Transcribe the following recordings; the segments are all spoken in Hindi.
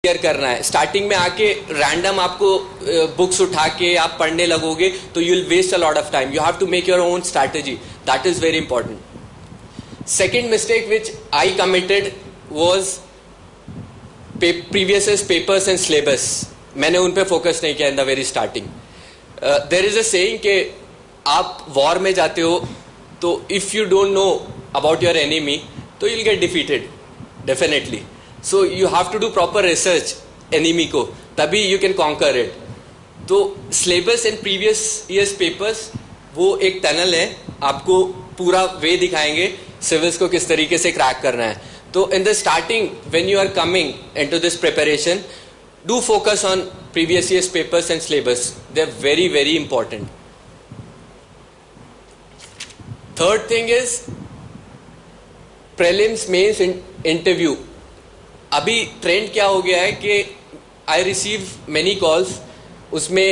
क्लियर करना है। स्टार्टिंग में आके रैंडम आपको बुक्स उठा के आप पढ़ने लगोगे तो you will waste a lot of time. You have to make your own strategy, that is very important. Second mistake which I committed was previous papers and syllabus. मैंने उन पे फोकस नहीं किया in the very starting. There is a saying कि आप वॉर में जाते हो तो if you don't know about your enemy तो you will get defeated definitely. So you have to do proper research enemy को, तभी यू कैन कॉन्कर इट। तो syllabus and previous years papers वो एक टनल है, आपको पूरा वे दिखाएंगे सिविल्स को किस तरीके से क्रैक करना है। तो in the starting when you are coming into this preparation, do focus on previous year's papers and syllabus. They're very very important. Third thing is prelims mains interview. अभी ट्रेंड क्या हो गया है कि I receive many calls, उसमें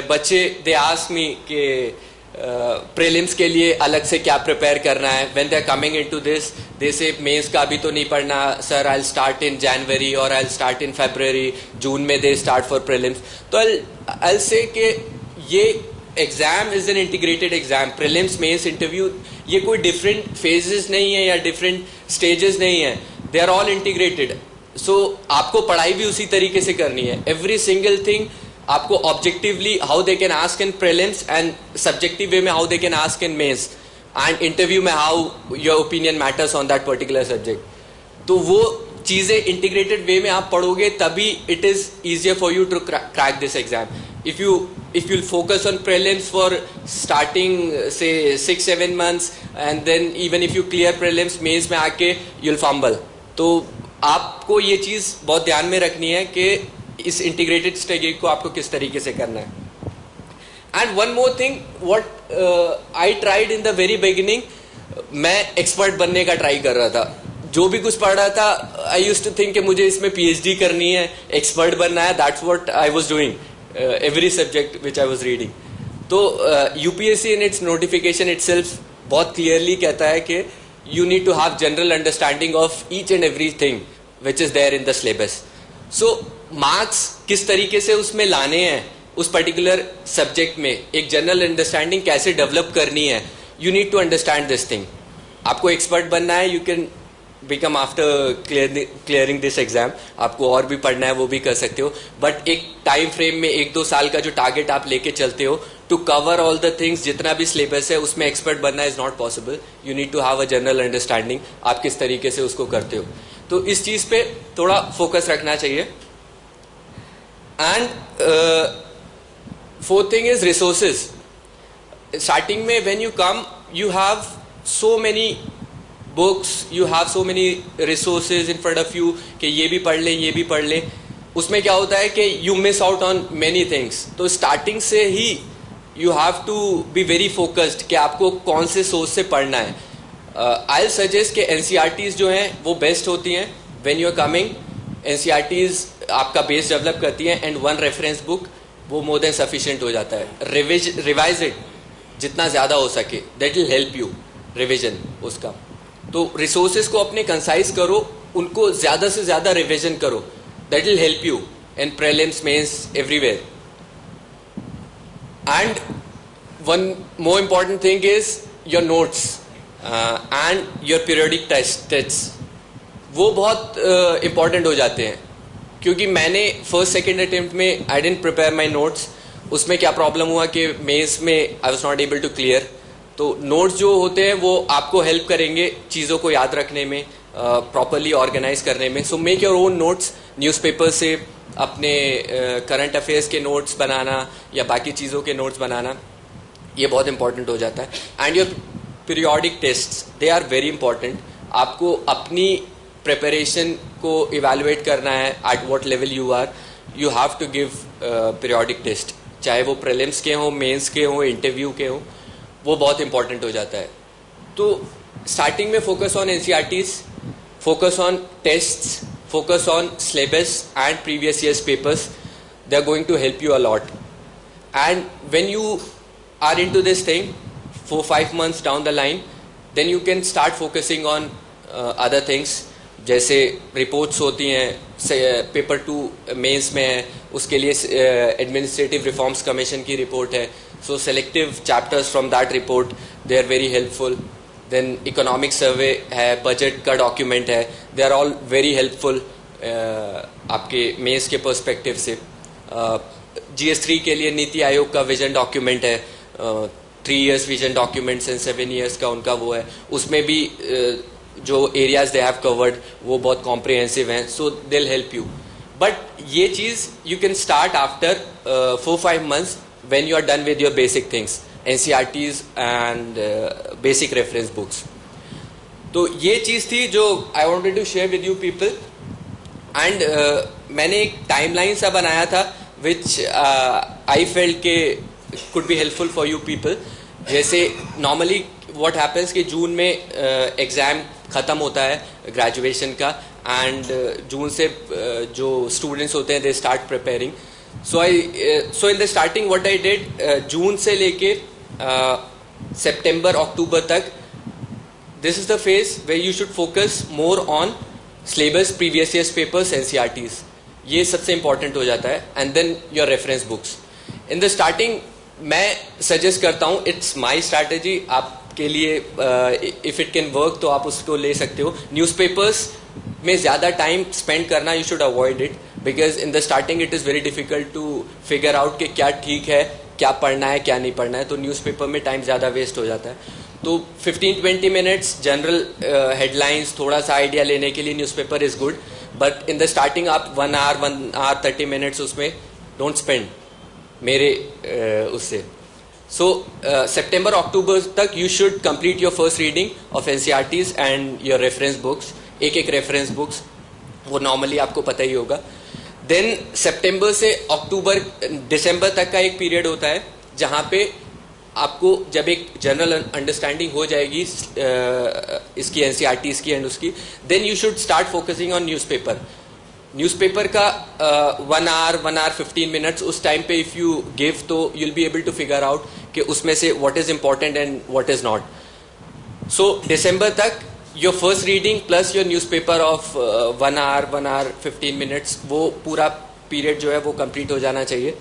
बच्चे they ask me कि प्रीलिम्स के लिए अलग से क्या प्रिपेयर करना है। When they are coming into this they say mains का अभी तो नहीं पढ़ना sir, I will start in January और आई विल स्टार्ट इन फरवरी, जून में दे स्टार्ट फॉर प्रीलिम्स। तो आई विल से कि ये exam is an integrated exam. Prelims mains interview ये कोई डिफरेंट फेजेस नहीं है या डिफरेंट स्टेजेस नहीं है, they are all integrated. So आपको पढ़ाई भी उसी तरीके से करनी है। एवरी सिंगल थिंग आपको objectively how they can ask in prelims and subjective way में how they can ask in mains and interview में how your opinion matters on that particular subject. तो वो चीजें इंटीग्रेटेड वे में आप पढ़ोगे तभी it is easier for you to crack this exam. If you focus on prelims for starting से 6-7 months and then even if you clear prelims mains में आके यू विल फंबल। तो आपको ये चीज बहुत ध्यान में रखनी है कि इस इंटीग्रेटेड स्ट्रेटजी को आपको किस तरीके से करना है। And one more thing what I tried in the very beginning, मैं एक्सपर्ट बनने का ट्राई कर रहा था। जो भी कुछ पढ़ रहा था आई यूज्ड टू थिंक कि मुझे इसमें पीएचडी करनी है, एक्सपर्ट बनना है, that's what I was doing every subject which I was reading. तो UPSC in its notification itself बहुत क्लियरली कहता है कि you need to have general understanding of each and everything which is there in the syllabus. So marks किस तरीके से उसमें लाने हैं उस पर्टिकुलर सब्जेक्ट में, एक जनरल अंडरस्टैंडिंग कैसे डेवलप करनी है, you need to understand this thing. आपको एक्सपर्ट बनना है, you can become after clearing this exam. आपको और भी पढ़ना है वो भी कर सकते हो, बट एक टाइम फ्रेम में 1-2 साल का जो टारगेट आप लेके चलते हो to cover all the things, जितना भी सिलेबस है उसमें एक्सपर्ट बनना is not possible. You need to have a general understanding, आप किस तरीके से उसको करते हो। तो इस चीज पे थोड़ा फोकस रखना चाहिए। And fourth thing is resources. Starting में when you come, you have so many books, you have so many resources in front of you कि ये भी पढ़ लें, ये भी पढ़ लें। उसमें क्या होता है कि you miss out on many things। तो starting से ही you have to be very focused कि आपको कौन से सोर्स से पढ़ना है। I'll suggest कि NCERTs जो हैं वो बेस्ट होती हैं when you are coming। NCERTs आपका बेस डेवलप करती है एंड वन रेफरेंस बुक वो मोर देन सफिशिएंट हो जाता है। रिवाइज इट जितना ज़्यादा हो सके, that will help you revision उसका। तो रिसोर्सेज को अपने कंसाइज करो, उनको ज़्यादा से ज़्यादा रिविजन करो, that will help you in prelims mains everywhere. And one more important thing is your notes and your periodic tests, वो बहुत इंपॉर्टेंट हो जाते हैं। क्योंकि मैंने फर्स्ट सेकेंड अटेम्प्ट में I didn't prepare my notes. उसमें क्या प्रॉब्लम हुआ कि मेंस में I was not able to clear. तो नोट्स जो होते हैं वो आपको हेल्प करेंगे चीज़ों को याद रखने में, प्रॉपरली ऑर्गेनाइज करने में। So make your own notes, newspaper से अपने करंट अफेयर्स के नोट्स बनाना या बाकी चीज़ों के नोट्स बनाना, ये बहुत इंपॉर्टेंट हो जाता है। And your periodic tests, they are very important. आपको अपनी प्रिपरेशन को इवेलुएट करना है at what level you are, you have to give periodic test, चाहे वो प्रीलिम्स के हों, मेंस के हों, इंटरव्यू के हों, वो बहुत इंपॉर्टेंट हो जाता है। तो स्टार्टिंग में focus on NCERTs, focus on tests, focus on syllabus and previous years papers, they are going to help you a lot. And when you are into this thing 4-5 months down the line, then you can start focusing on other things. जैसे रिपोर्ट्स होती हैं, पेपर 2 मेंस में है, उसके लिए एडमिनिस्ट्रेटिव रिफॉर्म्स कमीशन की रिपोर्ट है, so selective chapters from that report they are very helpful. Then economic survey है, बजट का डॉक्यूमेंट है, they are all very helpful आपके मेंस के पर्सपेक्टिव से. GS3 के लिए नीति आयोग का विजन डॉक्यूमेंट है, 3 years vision documents and 7 years का उनका वो है, उसमें भी जो एरियाज दे हैव कवर्ड वो बहुत कॉम्प्रिहेंसिव हैं, so they will help you. But ये चीज you can start after 4-5 months when you are done with your basic things, NCERTs and basic reference books. तो ये चीज थी जो I wanted to share with you people. And मैंने एक टाइमलाइन सा बनाया था विच आई फेल्ट के could be helpful for you people. जैसे नॉर्मली व्हाट हैपेंस कि जून में एग्जाम खत्म होता है ग्रेजुएशन का, एंड जून से जो स्टूडेंट्स होते हैं they start preparing. So in the starting what I did, जून से लेके सितंबर अक्टूबर तक, this is the phase where you should focus more on syllabus, previous years papers, NCERTs. ये सबसे इंपॉर्टेंट हो जाता है. And then your reference books. In the starting मैं सजेस्ट करता हूँ, इट्स माई स्ट्रैटेजी, आपके लिए इफ इट कैन वर्क तो आप उसको ले सकते हो. न्यूज़पेपर्स में ज़्यादा टाइम स्पेंड करना you should avoid it, because in the starting it is very difficult to figure out कि क्या ठीक है, क्या पढ़ना है, क्या नहीं पढ़ना है. तो न्यूज़पेपर में टाइम ज़्यादा वेस्ट हो जाता है. तो 15-20 minutes जनरल हेडलाइंस, थोड़ा सा आइडिया लेने के लिए newspaper is good. But in the starting आप 1 hour 30 minutes उसमें डोंट स्पेंड मेरे उससे. सो सितंबर अक्टूबर तक you should complete your first reading of NCERTs and your reference books. एक रेफरेंस बुक्स वो नॉर्मली आपको पता ही होगा. देन सितंबर से दिसंबर तक का एक पीरियड होता है जहाँ पे आपको जब एक जनरल अंडरस्टैंडिंग हो जाएगी इसकी NCERTs की एंड उसकी, then you should start focusing on newspaper. Newspaper का 1 hour 15 minutes उस टाइम पे इफ यू गिव तो you'll be able to figure out कि उसमें से what is important and what is not. So दिसंबर तक your first reading plus your newspaper of 1 hour 15 minutes, वो पूरा पीरियड जो है वो कंप्लीट हो जाना चाहिए.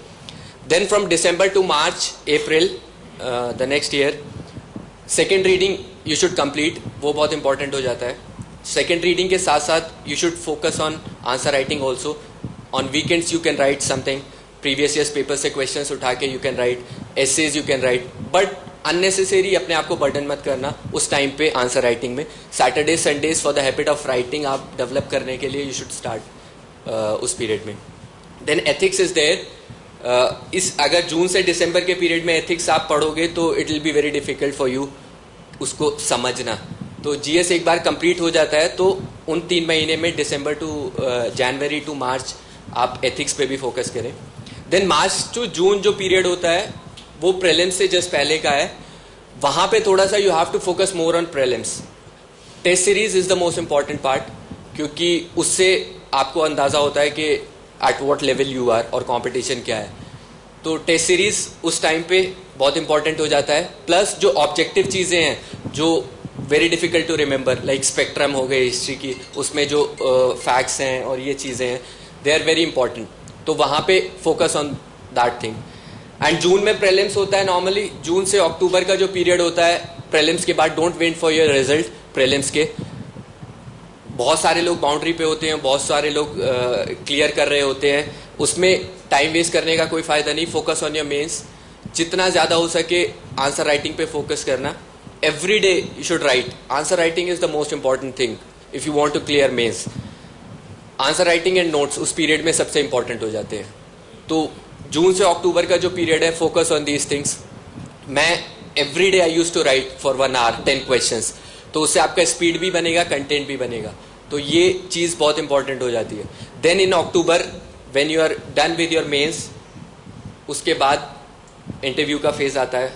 Then from December to March April the next year, second reading you should complete, वो बहुत इंपॉर्टेंट हो जाता है. सेकेंड रीडिंग के साथ साथ you should focus on answer writing also. On weekends you can write something, previous years paper से क्वेश्चंस उठा के you can write, essays you can write, but unnecessary अपने आप को बर्डन मत करना उस टाइम पे आंसर राइटिंग में. Saturday Sundays for the habit of writing आप डेवलप करने के लिए यू शुड स्टार्ट उस पीरियड में. Then ethics is there. इस अगर जून से दिसंबर के पीरियड में एथिक्स आप पढ़ोगे तो it will be very difficult for you उसको समझना. तो GS एक बार कंप्लीट हो जाता है तो उन 3 महीने में दिसंबर टू जनवरी टू मार्च आप एथिक्स पे भी फोकस करें. देन मार्च टू जून जो पीरियड होता है वो प्रीलिम्स से जस्ट पहले का है. वहां पे थोड़ा सा you have to focus more on prelims. Test series is the most important part, क्योंकि उससे आपको अंदाजा होता है कि at what level you are और कंपटीशन क्या है. तो टेस्ट सीरीज उस टाइम पे बहुत इंपॉर्टेंट हो जाता है. प्लस जो ऑब्जेक्टिव चीजें हैं जो very difficult to remember, like spectrum हो गए हिस्ट्री की, उसमें जो फैक्ट्स हैं और ये चीजें हैं दे आर वेरी इंपॉर्टेंट. तो वहां पे focus on that thing. And June में प्रीलिम्स होता है नॉर्मली. जून से अक्टूबर का जो पीरियड होता है प्रीलिम्स के बाद, don't wait for your result prelims के. बहुत सारे लोग बाउंड्री पे होते हैं, बहुत सारे लोग क्लियर कर रहे होते हैं, उसमें टाइम वेस्ट करने का कोई फायदा नहीं. Focus on your mains. जितना ज्यादा हो सके आंसर राइटिंग पे फोकस करना. Every day you should write. Answer writing is the most important thing if you want to clear mains. Answer writing and notes उस पीरियड में सबसे इंपॉर्टेंट हो जाते हैं. तो जून से अक्टूबर का जो पीरियड है, फोकस ऑन दीज थिंग्स. मैं every day I use to write for 1 hour 10 questions. तो उससे आपका स्पीड भी बनेगा, कंटेंट भी बनेगा. तो ये चीज बहुत इंपॉर्टेंट हो जाती है. Then in October when you are done with your mains, उसके बाद इंटरव्यू का फेज आता है.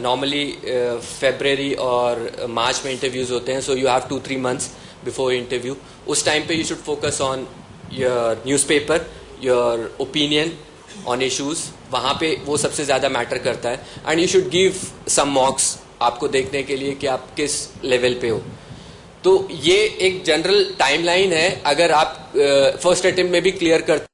नॉर्मली फेब्रवरी और मार्च में इंटरव्यूज होते हैं. So you have 2-3 months before interview. उस टाइम पे you should focus on your newspaper, your opinion on issues. वहां पे वो सबसे ज्यादा मैटर करता है. And you should give some mocks आपको देखने के लिए कि आप किस लेवल पे हो. तो ये एक जनरल टाइमलाइन है, अगर आप फर्स्ट अटेम्प्ट में भी क्लियर करते